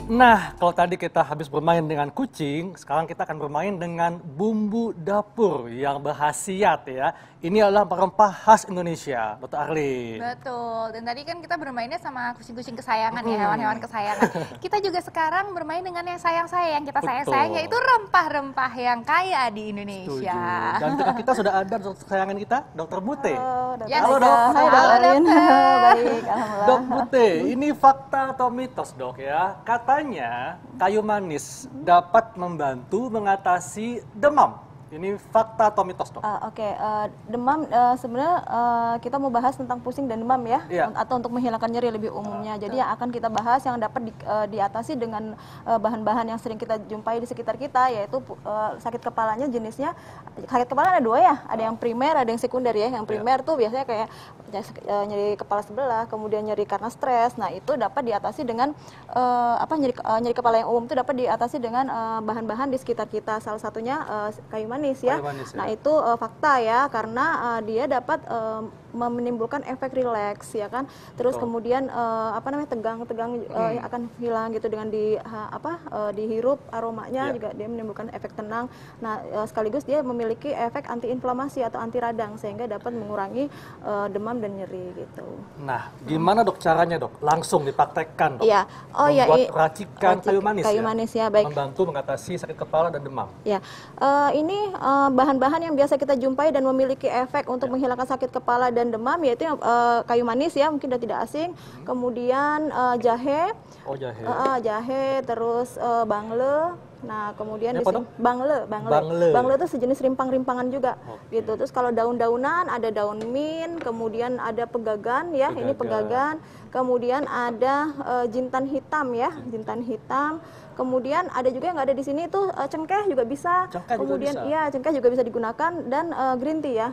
Nah, kalau tadi kita habis bermain dengan kucing, sekarang kita akan bermain dengan bumbu dapur yang berkhasiat ya. Ini adalah rempah khas Indonesia, Dr. Arlin. Betul, dan tadi kan kita bermainnya sama kucing-kucing kesayangan ya, hewan-hewan kesayangan. Kita juga sekarang bermain dengan yang sayang-sayang, kita sayang-sayang, yaitu rempah-rempah yang kaya di Indonesia. Setuju. Dan tengah kita sudah ada dokter kesayangan kita, Dr. Mute. Halo, Dok. Halo, Baik, alhamdulillah. Dok Mute, ini fakta atau mitos dok ya? Katanya kayu manis dapat membantu mengatasi demam. Ini fakta atau mitos dok? Oke, demam sebenarnya kita mau bahas tentang pusing dan demam ya, Iya. atau untuk menghilangkan nyeri lebih umumnya. Jadi yang akan kita bahas yang dapat diatasi dengan bahan-bahan yang sering kita jumpai di sekitar kita, yaitu sakit kepalanya jenisnya, sakit kepala ada dua ya, ada yang primer, ada yang sekunder ya. Yang primer tuh biasanya kayak nyeri kepala sebelah, kemudian nyeri karena stres. Nah itu dapat diatasi dengan nyeri kepala yang umum itu dapat diatasi dengan bahan-bahan di sekitar kita. Salah satunya kayu manis ya. Nah itu fakta ya, karena dia dapat menimbulkan efek rileks ya kan. Terus kemudian tegang-tegang akan hilang gitu dengan dihirup aromanya juga dia menimbulkan efek tenang. Nah sekaligus dia memiliki efek antiinflamasi atau anti radang sehingga dapat mengurangi demam dan nyeri gitu. Nah, gimana dok caranya dok? Langsung dipraktekkan dok. Iya. Membuat racikan kayu manis kayu manis ya, baik. Membantu mengatasi sakit kepala dan demam. Ya, ini bahan-bahan yang biasa kita jumpai dan memiliki efek untuk menghilangkan sakit kepala dan demam, yaitu kayu manis ya, mungkin sudah tidak asing. Kemudian jahe. Oh jahe. Jahe, terus bangle. Nah, kemudian bangle itu sejenis rimpang-rimpangan juga, gitu. Terus kalau daun-daunan ada daun mint, kemudian ada pegagan ya, ini pegagan. Kemudian ada jintan hitam ya, jintan hitam. Kemudian ada juga yang nggak ada di sini itu cengkeh juga bisa. Kemudian iya cengkeh juga bisa digunakan dan green tea ya,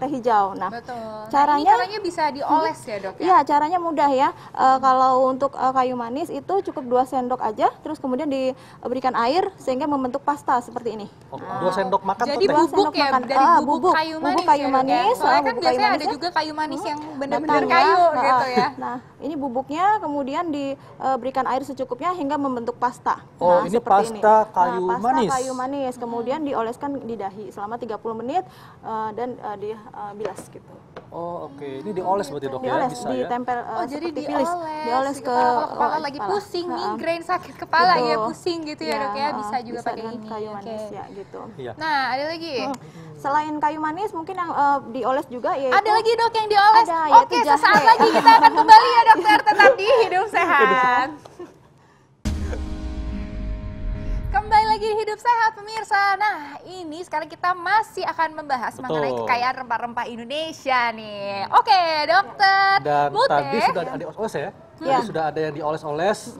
teh hijau. Nah, betul. Caranya bisa dioles ya dok ya? Iya, caranya mudah ya. Kalau untuk kayu manis itu cukup 2 sendok aja, terus kemudian diberikan air sehingga membentuk pasta seperti ini. 2 sendok makan. Jadi bubuk ya, dari bubuk kayu manis. Bubuk kayu manis. Soalnya kan biasanya ada juga kayu manis yang benar-benar kayu gitu ya. Nah, ini bubuknya kemudian diberikan air secukupnya hingga membentuk pasta. Oh, nah, ini seperti pasta ini. kayu manis. Kayu manis. Kemudian dioleskan di dahi selama 30 menit dan dibilas gitu. Oh, oke. Ini dioles berarti dok ya? Dioles, Bisa ditempel ya? Jadi dioles ke kepala lagi pusing, migrain, sakit kepala ya, pusing gitu ya dok ya, bisa juga pakai ini. Kayu manis ya gitu. Nah, ada lagi. Selain kayu manis mungkin yang dioles juga yaitu ada lagi dok yang dioles. Ada, oke, sesaat lagi kita akan kembali ya dokter, tetap di Hidup Sehat. Kembali lagi di Hidup Sehat pemirsa. Nah ini sekarang kita masih akan membahas mengenai kekayaan rempah-rempah Indonesia nih. Oke dokter Dan tadi sudah ada dioles ya? Tadi sudah ada yang dioles-oles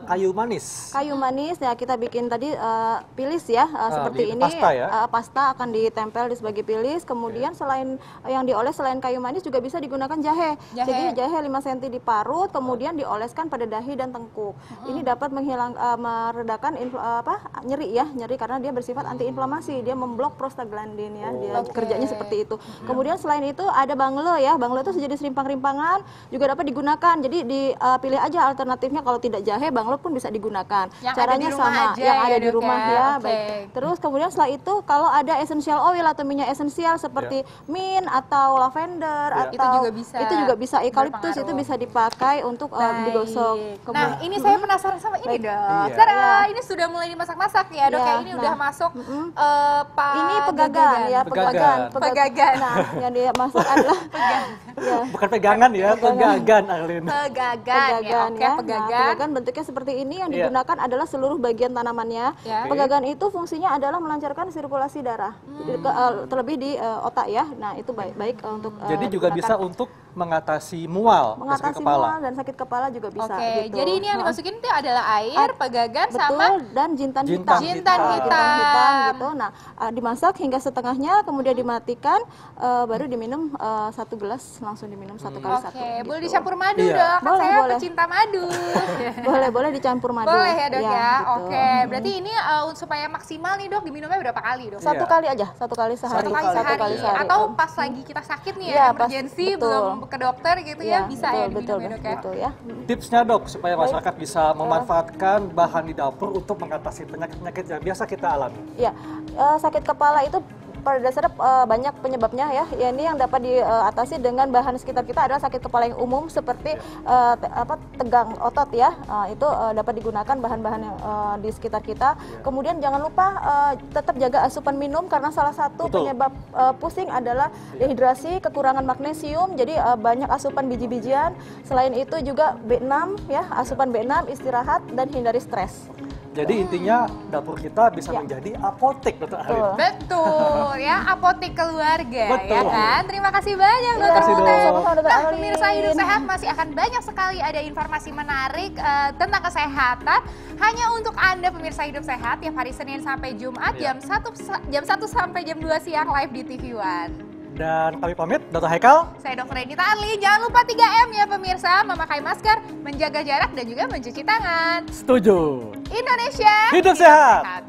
kayu manis. Kayu manis ya kita bikin tadi pilis ya seperti ini. Pasta ya? Pasta akan ditempel di sebagai pilis. Kemudian selain yang dioles selain kayu manis juga bisa digunakan jahe. Jadi jahe 5 cm diparut kemudian dioleskan pada dahi dan tengkuk. Ini dapat meredakan nyeri ya, nyeri karena dia bersifat antiinflamasi. Dia memblok prostaglandin ya. Dia kerjanya seperti itu. Kemudian selain itu ada bangle ya. Bangle itu sejenis rimpang-rimpangan juga dapat digunakan. Jadi dipilih aja alternatifnya, kalau tidak jahe bangle pun bisa digunakan. Caranya sama yang ada di rumah ya. Baik. Terus kemudian setelah itu kalau ada essential oil atau minyak esensial seperti mint atau lavender atau itu juga bisa eukaliptus itu bisa dipakai untuk digosok. Nah ini saya penasaran sama ini dok. Ini sudah mulai dimasak-masak ya dok ya. Ini udah masuk ini pegagan ya, pegagan. Nah yang dimasak adalah bukan pegangan ya, pegagan Arlin. Pegagan ya. Nah, pegagan bentuknya seperti ini, yang digunakan adalah seluruh bagian tanamannya. Pegagan itu fungsinya adalah melancarkan sirkulasi darah, terlebih di otak ya. Nah itu baik untuk jadi juga bisa untuk mengatasi mual, sakit kepala. Mual dan sakit kepala juga bisa. Gitu. Jadi ini yang dimasukin itu adalah air, pegagan sama dan jintan hitam. Jintan hitam gitu. Nah dimasak hingga setengahnya, kemudian dimatikan, baru diminum 1 gelas, langsung diminum 1 kali 1. Oke, boleh dicampur madu dok. Saya pecinta madu. boleh dicampur madu. Boleh ya dok ya. Gitu. Oke, berarti ini supaya maksimal nih dok, diminumnya berapa kali dok? 1 kali aja, 1 kali sehari. 1 kali sehari. Atau pas lagi kita sakit nih ya, emergency belum ke dokter gitu ya, bisa ya betul, diminum ya, Dok ya. betul ya. Tipsnya dok, supaya masyarakat bisa memanfaatkan bahan di dapur untuk mengatasi penyakit-penyakit yang biasa kita alami. Ya, sakit kepala itu pada dasarnya banyak penyebabnya ya. Ini yang dapat diatasi dengan bahan sekitar kita adalah sakit kepala yang umum seperti tegang otot ya. Itu dapat digunakan bahan-bahan yang di sekitar kita. Kemudian jangan lupa tetap jaga asupan minum karena salah satu penyebab pusing adalah dehidrasi, kekurangan magnesium. Jadi banyak asupan biji-bijian. Selain itu juga B6 ya, asupan B6, istirahat dan hindari stres. Jadi intinya dapur kita bisa menjadi apotek, Dokter Arlin. Betul ya, apotek keluarga Betul. ya kan. Terima kasih banyak Dokter kasih, Dok. Putih. Sama-sama, Dokter Nah, Arlin. pemirsa Hidup Sehat masih akan banyak sekali ada informasi menarik tentang kesehatan hanya untuk Anda pemirsa Hidup Sehat tiap hari Senin sampai Jumat jam 1 sampai jam 2 siang live di TV One. Dan kami pamit, Dr. Haikal. Saya Dr. Renita Arli, jangan lupa 3M ya pemirsa, memakai masker, menjaga jarak dan juga mencuci tangan. Setuju. Indonesia Hidup sehat.